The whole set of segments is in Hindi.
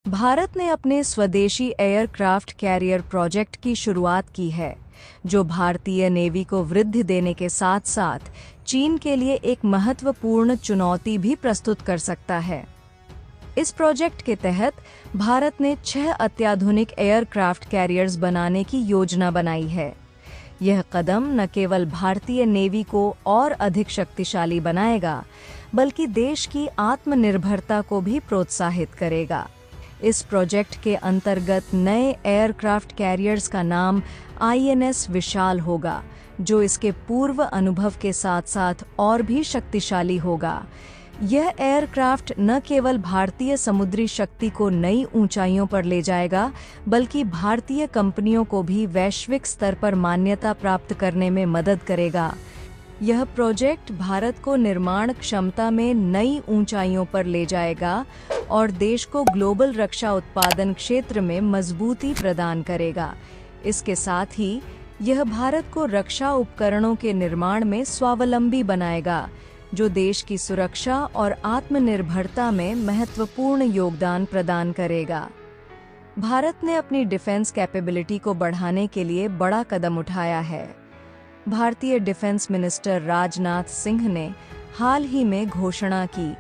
भारत ने अपने स्वदेशी एयरक्राफ्ट कैरियर प्रोजेक्ट की शुरुआत की है, जो भारतीय नेवी को वृद्धि देने के साथ साथ चीन के लिए एक महत्वपूर्ण चुनौती भी प्रस्तुत कर सकता है। इस प्रोजेक्ट के तहत भारत ने 6 अत्याधुनिक एयरक्राफ्ट कैरियर्स बनाने की योजना बनाई है। यह कदम न केवल भारतीय नेवी को और अधिक शक्तिशाली बनाएगा, बल्कि देश की आत्मनिर्भरता को भी प्रोत्साहित करेगा। इस प्रोजेक्ट के अंतर्गत नए एयरक्राफ्ट कैरियर्स का नाम INS विशाल होगा, जो इसके पूर्व अनुभव के साथ साथ और भी शक्तिशाली होगा। यह एयरक्राफ्ट न केवल भारतीय समुद्री शक्ति को नई ऊंचाइयों पर ले जाएगा, बल्कि भारतीय कंपनियों को भी वैश्विक स्तर पर मान्यता प्राप्त करने में मदद करेगा। यह प्रोजेक्ट भारत को निर्माण क्षमता में नई ऊंचाइयों पर ले जाएगा और देश को ग्लोबल रक्षा उत्पादन क्षेत्र में मजबूती प्रदान करेगा। इसके साथ ही यह भारत को रक्षा उपकरणों के निर्माण में स्वावलंबी बनाएगा, जो देश की सुरक्षा और आत्मनिर्भरता में महत्वपूर्ण योगदान प्रदान करेगा। भारत ने अपनी डिफेंस कैपेबिलिटी को बढ़ाने के लिए बड़ा कदम उठाया है। भारतीय डिफेंस मिनिस्टर राजनाथ सिंह ने हाल ही में घोषणा की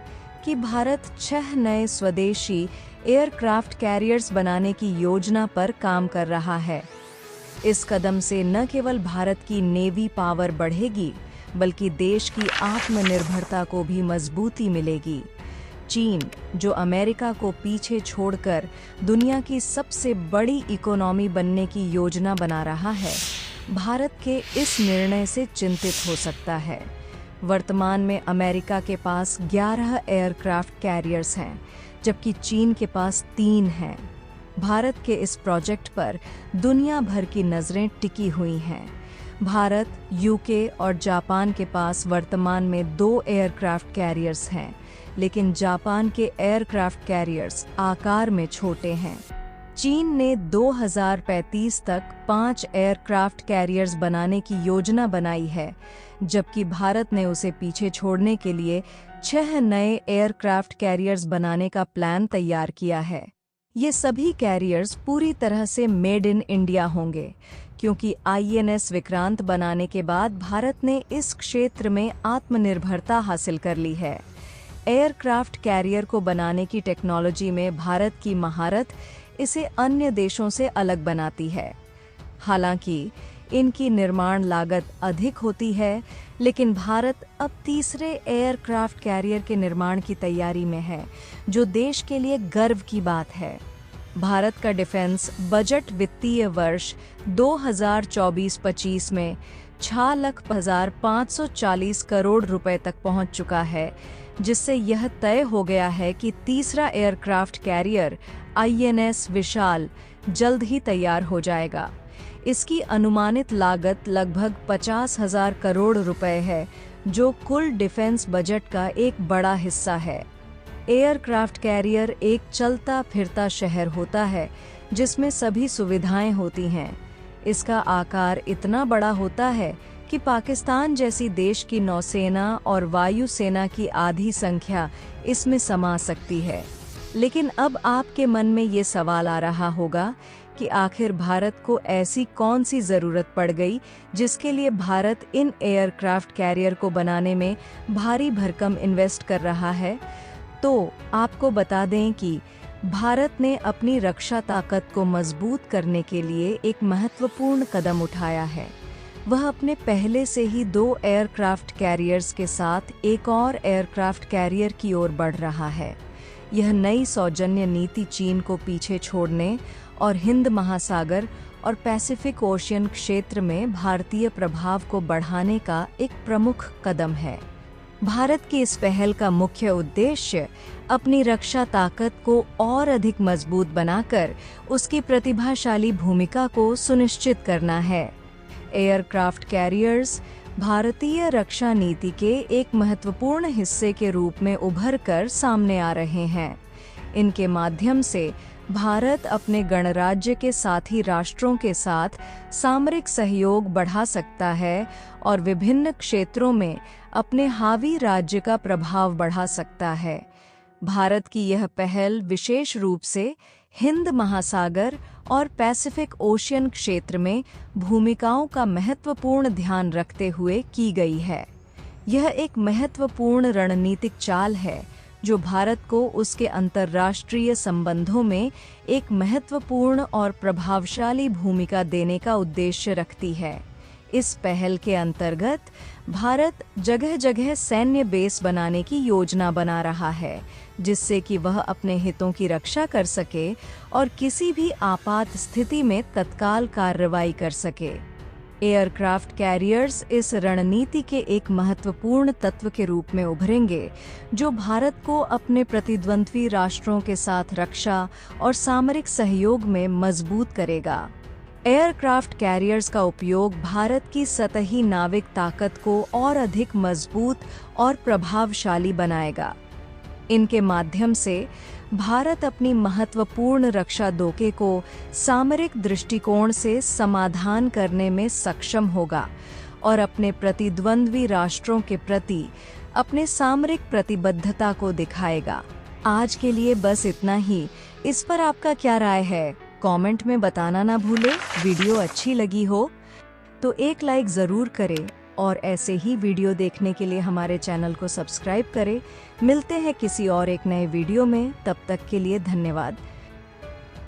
कि भारत 6 नए स्वदेशी एयरक्राफ्ट कैरियर्स बनाने की योजना पर काम कर रहा है। इस कदम से न केवल भारत की नेवी पावर बढ़ेगी, बल्कि देश की आत्मनिर्भरता को भी मजबूती मिलेगी। चीन, जो अमेरिका को पीछे छोड़कर दुनिया की सबसे बड़ी इकोनॉमी बनने की योजना बना रहा है, भारत के इस निर्णय से चिंतित हो सकता है। वर्तमान में अमेरिका के पास 11 एयरक्राफ्ट कैरियर्स हैं, जबकि चीन के पास 3 हैं। भारत के इस प्रोजेक्ट पर दुनिया भर की नज़रें टिकी हुई हैं। भारत, यूके और जापान के पास वर्तमान में 2 एयरक्राफ्ट कैरियर्स हैं, लेकिन जापान के एयरक्राफ्ट कैरियर्स आकार में छोटे हैं। चीन ने 2035 तक 5 एयरक्राफ्ट कैरियर्स बनाने की योजना बनाई है, जबकि भारत ने उसे पीछे छोड़ने के लिए 6 नए एयरक्राफ्ट कैरियर्स बनाने का प्लान तैयार किया है। ये सभी कैरियर्स पूरी तरह से मेड इन इंडिया होंगे, क्योंकि INS विक्रांत बनाने के बाद भारत ने इस क्षेत्र में आत्मनिर्भरता हासिल कर ली है। एयरक्राफ्ट कैरियर को बनाने की टेक्नोलॉजी में भारत की महारत इसे अन्य देशों से अलग बनाती है। हालांकि इनकी निर्माण लागत अधिक होती है, लेकिन भारत अब तीसरे एयरक्राफ्ट कैरियर के निर्माण की तैयारी में है, जो देश के लिए गर्व की बात है। भारत का डिफेंस बजट वित्तीय वर्ष 2024-25 में 6,05,540 करोड़ रुपए तक पहुंच चुका है, जिससे यह तय हो गया है कि तीसरा एयरक्राफ्ट कैरियर INS विशाल जल्द ही तैयार हो जाएगा। इसकी अनुमानित लागत लगभग 50,000 करोड़ रुपए है, जो कुल डिफेंस बजट का एक बड़ा हिस्सा है। एयरक्राफ्ट कैरियर एक चलता फिरता शहर होता है, जिसमें सभी सुविधाएं होती हैं। इसका आकार इतना बड़ा होता है कि पाकिस्तान जैसी देश की नौसेना और वायुसेना की आधी संख्या इसमें समा सकती है। लेकिन अब आपके मन में ये सवाल आ रहा होगा कि आखिर भारत को ऐसी कौन सी ज़रूरत पड़ गई जिसके लिए भारत इन एयरक्राफ्ट कैरियर को बनाने में भारी भरकम इन्वेस्ट कर रहा है। तो आपको बता दें कि भारत ने अपनी रक्षा ताकत को मजबूत करने के लिए एक महत्वपूर्ण कदम उठाया है। वह अपने पहले से ही 2 एयरक्राफ्ट कैरियर्स के साथ एक और एयरक्राफ्ट कैरियर की ओर बढ़ रहा है। यह नई सौजन्य नीति चीन को पीछे छोड़ने और हिंद महासागर और पैसिफिक ओशियन क्षेत्र में भारतीय प्रभाव को बढ़ाने का एक प्रमुख कदम है। भारत की इस पहल का मुख्य उद्देश्य अपनी रक्षा ताकत को और अधिक मजबूत बनाकर उसकी प्रतिभाशाली भूमिका को सुनिश्चित करना है। एयरक्राफ्ट कैरियर्स भारतीय रक्षा नीति के एक महत्वपूर्ण हिस्से के रूप में उभर कर सामने आ रहे हैं। इनके माध्यम से भारत अपने गणराज्य के साथी राष्ट्रों के साथ सामरिक सहयोग बढ़ा सकता है और विभिन्न क्षेत्रों में अपने हावी राज्य का प्रभाव बढ़ा सकता है। भारत की यह पहल विशेष रूप से हिंद महासागर और पैसिफिक ओशियन क्षेत्र में भूमिकाओं का महत्वपूर्ण ध्यान रखते हुए की गई है। यह एक महत्वपूर्ण रणनीतिक चाल है जो भारत को उसके अंतर्राष्ट्रीय संबंधों में एक महत्वपूर्ण और प्रभावशाली भूमिका देने का उद्देश्य रखती है। इस पहल के अंतर्गत भारत जगह जगह सैन्य बेस बनाने की योजना बना रहा है, जिससे कि वह अपने हितों की रक्षा कर सके और किसी भी आपात स्थिति में तत्काल कार्रवाई कर सके। एयरक्राफ्ट कैरियर्स इस रणनीति के एक महत्वपूर्ण तत्व के रूप में उभरेंगे, जो भारत को अपने प्रतिद्वंद्वी राष्ट्रों के साथ रक्षा और सामरिक सहयोग में मजबूत करेगा। एयरक्राफ्ट कैरियर्स का उपयोग भारत की सतही नाविक ताकत को और अधिक मजबूत और प्रभावशाली बनाएगा। इनके माध्यम से भारत अपनी महत्वपूर्ण रक्षा धोखे को सामरिक दृष्टिकोण से समाधान करने में सक्षम होगा और अपने प्रतिद्वंद्वी राष्ट्रों के प्रति अपने सामरिक प्रतिबद्धता को दिखाएगा। आज के लिए बस इतना ही। इस पर आपका क्या राय है? कमेंट में बताना ना भूलें। वीडियो अच्छी लगी हो तो एक लाइक ज़रूर करें और ऐसे ही वीडियो देखने के लिए हमारे चैनल को सब्सक्राइब करें। मिलते हैं किसी और एक नए वीडियो में, तब तक के लिए धन्यवाद।